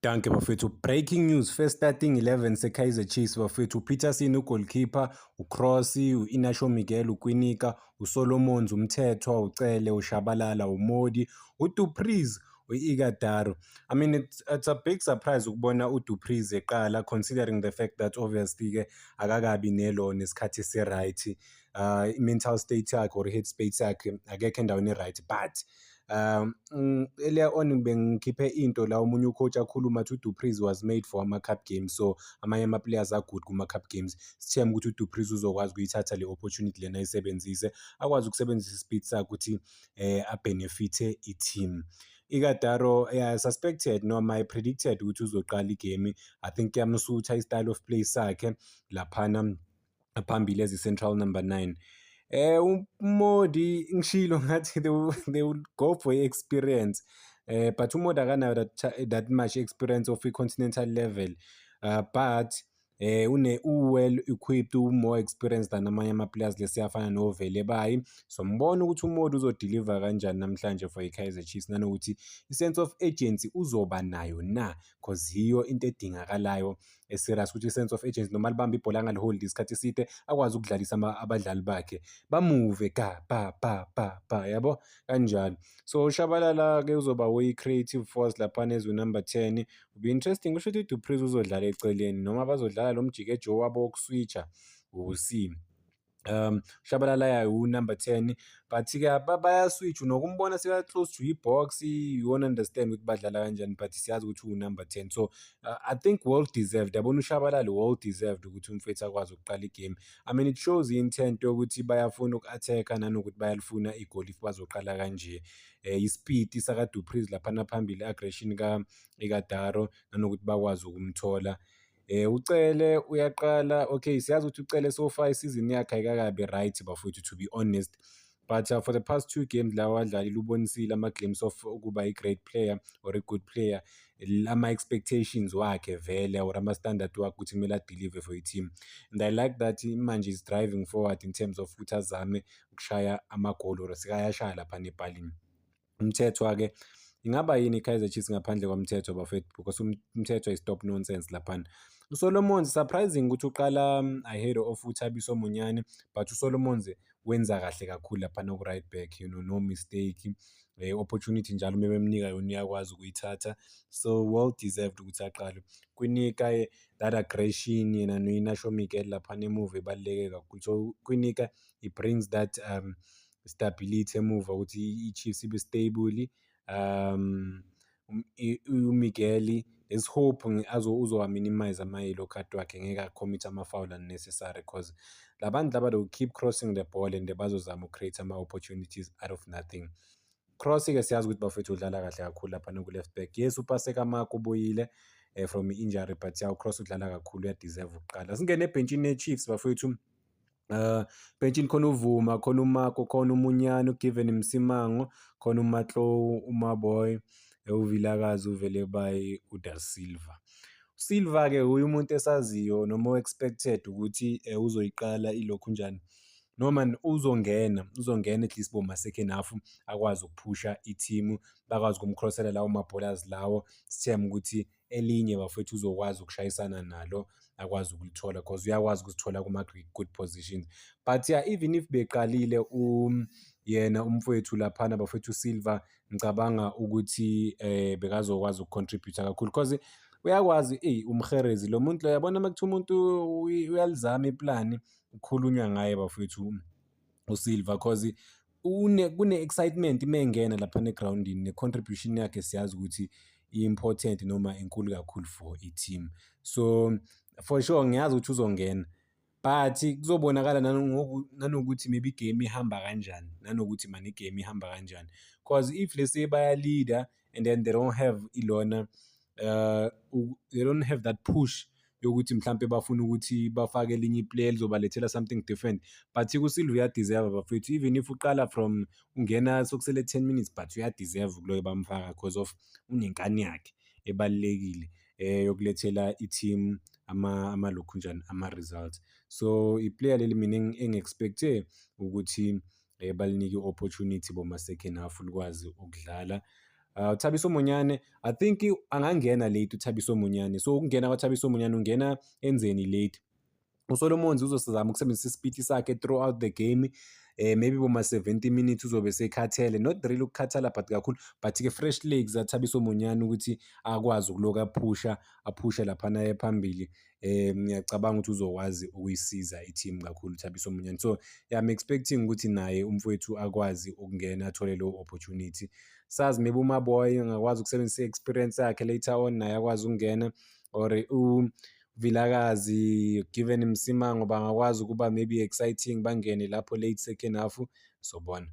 Danke bafethu. Breaking news, first starting 11 se-Kaizer Chiefs bafethu. uPeterson ugoalkeeper, uCrossie, u-Inacio Miguel, uKwinika, uSolomons, uMthethwa, uCele, uShabalala, uModi, uDupreez, u-Ighodaro. I mean it's a big surprise ukubona uDupreez eqala considering the fact that obviously-ke akakabi nelo nesikhathi esi-right. I-mental state yakhe or i-head space yakhe akekho endaweni e-right but earlier on bengikhiphe into la omunye ucoach akhuluma athi uDupreez was made for ama-cup games, so amanye ama-players are-good kuma-cup games. Sithemba ukuthi uDupreez uzokwazi ukuyithatha le opportunity lena ayisebenzise, akwazi ukusebenzisa i-speed sakhe ukuthi abhenefithe i-team. Ighodaro suspected noma predicted ukuthi uzoqala igame. I think kuyamsutha i-style of play sakhe laphana phambili as i-central number 9. uModi ngishilo ngathi they will go for experience, but uModi akanayo that much experience of i-continental level, but well equipped, more experienced than amanye ama-players lesiyafana noVele Bayi. So ngibona ukuthi uModi uzodeliver kanjani namhlanje for i-Kaizer Chiefs, nanokuthi i-sense of urgency uzoba nayo na, cause yiyo into edingakalayo eserious, ukuthi i-sense of urgency noma libamba ibhola angaliholdi isikhathi eside akwazi ukudlalisa abadlali bakhe bamuve yabo kanjalo. So uShabalala-ke uzoba we-creative force laphana as number 10. Be interesting kusho ukuthi uDupreez uzodlala eceleni noma bazodlala lo mjikejo wabo wokuswitcha, we'll see. Shabalala u-number 10, but-ke bayaswitch nokumbona seka-close to i-box, you won't understand ukuthi badlala kanjani, but siyazi ukuthi uwu-number 10. So I think well deserved, yabona uShabalala well deserved ukuthi umfethu akwazi ukuqala igame. I mean it shows i-intent yokuthi bayafuna uku-attack-a nanokuthi bayalifuna igoli if bazoqala kanje. I-speed saka-Dupreez laphana phambili, i-aggression ka-Ighodaro nanokuthi bakwazi ukumthola. uCele uyaqala, okay siyazi ukuthi uCele so far isizini yakhe ayikakabi right bafowethu, to be honest, but for the past 2 games la wadlalile ubonisile ama-glimpse of ukuba i-great player or a good player. Ama-expectations wakhe vele or ama-standard wakhe ukuthi kumele adeliver for i-team, and I like that manje is driving forward in terms of ukuthi azame ukushaya amagoli or sekayashaya lapha nepalini. Umthethwa-ke ingaba yini i-Kaizer Chiefs ngaphandle kwaMthethwa bafethu, because uMthethwa is stop nonsense laphana. uSolomons surprising ukuthi uqala ahead of uThabiso Munyane, but uSolomons wenza kahle kakhulu laphana ku-right back, no mistake. Opportunity njalo uma bemnika yona uyakwazi ukuyithatha, so well deserved ukuthi aqale. Kwinika that aggression yena no-Inacio Miguel laphana emuva ebaluleke kakhulu, so Kwinika he brings that stability emuva ukuthi i-Chiefs ibe stable. uMiguel let's hope uzowa-minimize ama-yellow card wakhe, ngeke a-commit ama-foul unnecessary, cause labantu laba they will keep crossing the ball and bazozama uku-create ama-opportunities out of nothing. Cross-ke siyazi ukuthi bafethu udlala kahle kakhulu laphana ku-left back. Yes uPaseka Mark ubuyile from i-injury, but uCross udlala kakhulu, uyadeserve ukuqala. Singene ebhentshini le-Chiefs bafethu. Benchini khona uVuma, khona uMarco, khona uMunyane, uGiven Msimango, khona uMatlo, uMaboy, uVilakazi, uVele Bayi, uDa Silva. uSilva-ke uye umuntu esaziyo noma o-expected ukuthi uzoyiqala ilokhu njani, noma uzongena at least boma second half, akwazi ukuphusha i-team, bakwazi ukumcrossela lawo mabholas lawo. Sithemba ukuthi elinye bafethu uzokwazi ukushayisana nalo, akwazi ukulithola because uyakwazi ukuzithola kuma-good positions. But yeah, even if beqalile yena umfowethu laphana bafethu uSilva, ngicabanga ukuthi bekazokwazi ukucontribute kakhulu because uyakwazi umherezi lo muntu lo, yabona uma kuthiwa umuntu uyalizama iplani kukhulunywa ngaye bafethu uSilva, because kune-excitement uma engena laphana egrawundini, ne-contribution yakhe siyazi ukuthi i-important noma inkulu kakhulu for i-team. So for sure ngiyazi ukuthi uzongena, but kuzobonakala nanokuthi maybe igame ihamba kanjani, nanokuthi mani igame ihamba kanjani, because if let's say baya-leader and then they don't have ilona they don't have that push yokuthi mhlampe bafuna ukuthi bafake elinye iplayer lizobalethela something different, but kuSilva uyadeserve bafethu, even if uqala from ungena sokusele 10 minutes, but uyadeserve kuloyo bamfaka because of unenkani yakhe ebalulekile yokulethela i-team amalokhu njani ama-results. So iplayer leli mina engi-expecte ukuthi balinike i-opportunity boma second half likwazi ukudlala. uThabiso Monyane, I think angangena late uThabiso Monyane. So ukungena kwaThabiso Monyane ungena enzeni late. uSolomons uzozama ukusebenzisa isipiti sakhe throughout the game. Maybe boma 70 minutes uzobe sekhathele, not really ukukhathala but kakhulu, but-ke fresh legs aThabiso Monyane ukuthi akwazi ukuloku aphusha laphana phambili. Ngiyacabanga ukuthi uzokwazi ukuyisiza i-team kakhulu uThabiso Monyane. So yeah, I'm expecting ukuthi naye umfowethu akwazi ukungena athole leyo opportunity. Sazi maybe uMaboy angakwazi ukusebenzisa i-experience yakhe later on naye akwazi ukungena, or Vilakazi, Given Msimango bangakwazi ukuba maybe exciting bangene lapho late second half, sobona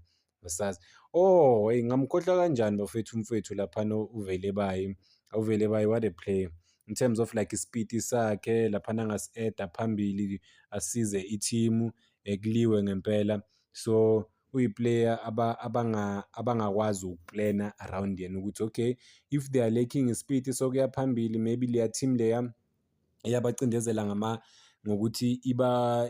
asazi. Hey, ngamkhohlwa kanjani bafethu umfowethu laphana uVelebayi, what a player in terms of like isipiti sakhe laphana angasi-add phambili asize i-team kuliwe ngempela. So uyi-player abangakwazi ukuplana around yena ukuthi okay, if they are lacking isipiti sokuya phambili, maybe leya team leya iyabacindezela ngokuthi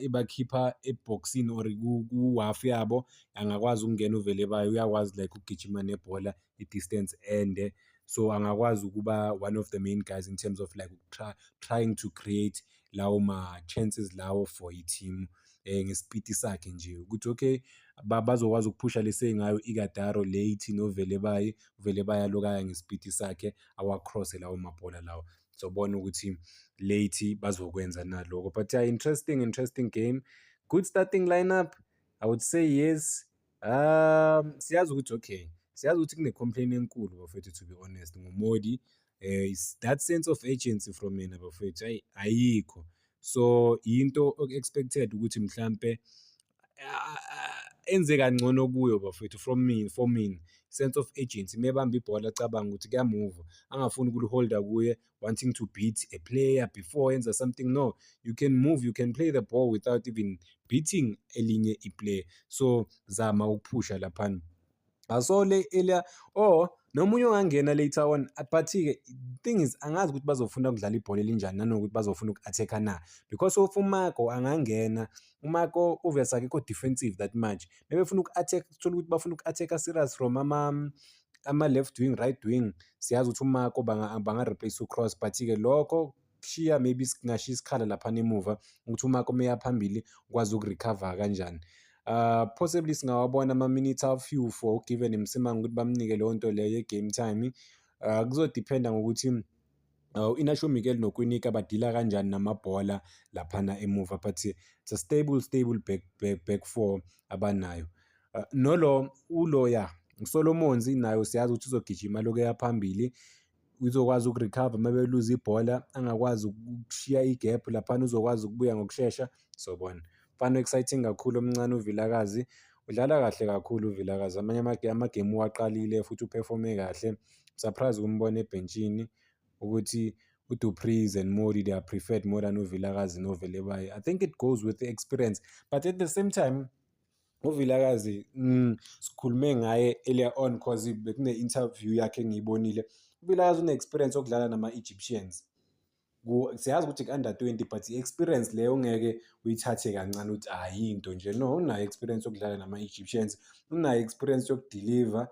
ibakhipha ebhokisini or ku-half yabo, angakwazi ukungena uVelebayi, uyakwazi like ukugijima nebhola i-distance ende. So angakwazi ukuba one of the main guys in terms of like trying to create lawo ma-chances lawo for i-team ngesipiti sakhe nje, ukuthi okay bazokwazi ukuphusha lese ngayo Ighodaro late noVelebayi, uVelebayi alokaya ngesipiti sakhe awacrosse lawo mabhola lawo. Sobona ukuthi late bazokwenza naloko. But yeah, interesting game. Good starting lineup, I would say yes. Siyazi ukuthi kune-complaint enkulu bafethu, to be honest, ngoModi. That sense of urgency from yena bafethu ayikho. So into expected ukuthi mhlampe enze kangcono kuyo bafethu for me, sense of urgency. Mebamba ibhola acabanga ukuthi kuyamove, angafuni ukuliholda kuye, wanting to beat a player before yenza something. No, you can move, you can play the ball without even beating elinye iplayer. So zama ukuphusha laphana. Asole elia nomunye ongangena later on, but-ke thing is angazi ukuthi bazofuna ukudlala ibhola elinjani nanokuthi bazofuna uku-attack-a na, because of uMarco angangena. uMarco obviously akekho defensive that much, befuna uku-attack, thola ukuthi bafuna uku-attack-a serious from ama-left wing, right wing. Siyazi ukuthi uMarco banga-replace uCross, but-ke lokho kushiya maybe singashiya isikhala laphana emuva ukuthi uMarco meya phambili ukwazi ukurecover kanjani. Possibly singawabona ama-minutes a-few for Given Msimango ukuthi bamnike leyo nto leyo ye-game time. Kuzodependa ngokuthi uInacho Miguel noKwinika badila kanjani namabhola laphana emuva, but it's a stable back four abanayo. Uloya uSolomons nayo siyazi ukuthi uzogijima lokuya phambili, uzokwazi ukurecover mabeluza ibhola, angakwazi ukushiya igap laphana, uzokwazi ukubuya ngokushesha. Sobona mfana exciting kakhulu omncane uVilakazi, udlala kahle kakhulu uVilakazi. Amanye amagame uwaqalile futhi uperforme kahle. Surprise ukumbona ebhenchini ukuthi uDupreez and Modi they are preferred more than uVilakazi noVelebayi. I think it goes with the experience, but at the same time uVilakazi sikhulume ngaye earlier on cause bekune-interview yakhe engiyibonile. uVilakazi une-experience yokudlala nama-Egyptians. Siyazi ukuthi ku-under 20, but i-experience leyo ungeke uyithathe kancane ukuthi yinto nje. No, unayo experience yokudlala nama-Egyptians, unayo experience yokudiliva.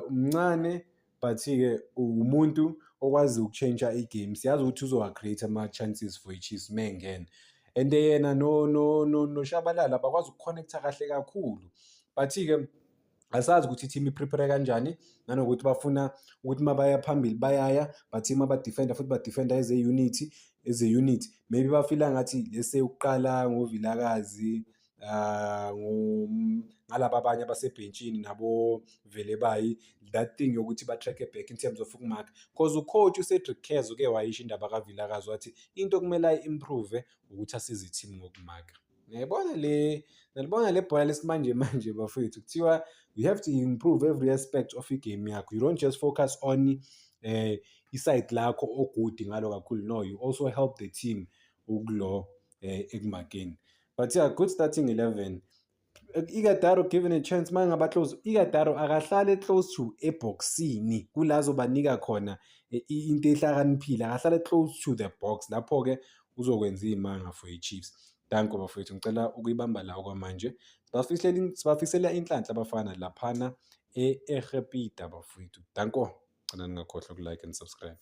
Umncane but-ke umuntu okwazi uku-change-a igame. Siyazi ukuthi uzowa-create ama-chances for i-Chiefs mengena, and yena noShabalala bakwazi uku-connect-a kahle kakhulu. But-ke asazi ukuthi i-team i-prepare kanjani, nanokuthi bafuna ukuthi mabaya phambili bayaya, but mabadefenda futhi badefenda as a unit, maybe bafila ngathi lese ukuqala ngoVilakazi, ngalaba abanye abasebhentshini nabo Velebayi, that thing yokuthi ba-track back in terms of ukumarka, cause ucoach uCedric Kez uke wayisho indaba kaVilakazi wathi into okumele ayi-improve ukuthi asize i-team ngokumarka. Nalibona le bhola lesimanje manje bafethu, kuthiwa you have to improve every aspect of igame yakho. You don't just focus on iside lakho ogude ngalo kakhulu. No, you also help the team ukulo ekumakeni. But yeah, good starting 11. Ighodaro given a chance mangaba close, Ighodaro akahlale close to ebhoxini kulazo banika khona into ehlakaniphile, akahlale close to the box, lapho-ke uzokwenza iy'manga for i-Chiefs. Danko bafethu, ngicela ukuyibamba la kwamanje. Sibafisela inhlanhla abafana laphana e-Egepita bafowethu. Danko, gcina ningakhohlwa uku-like and subscribe.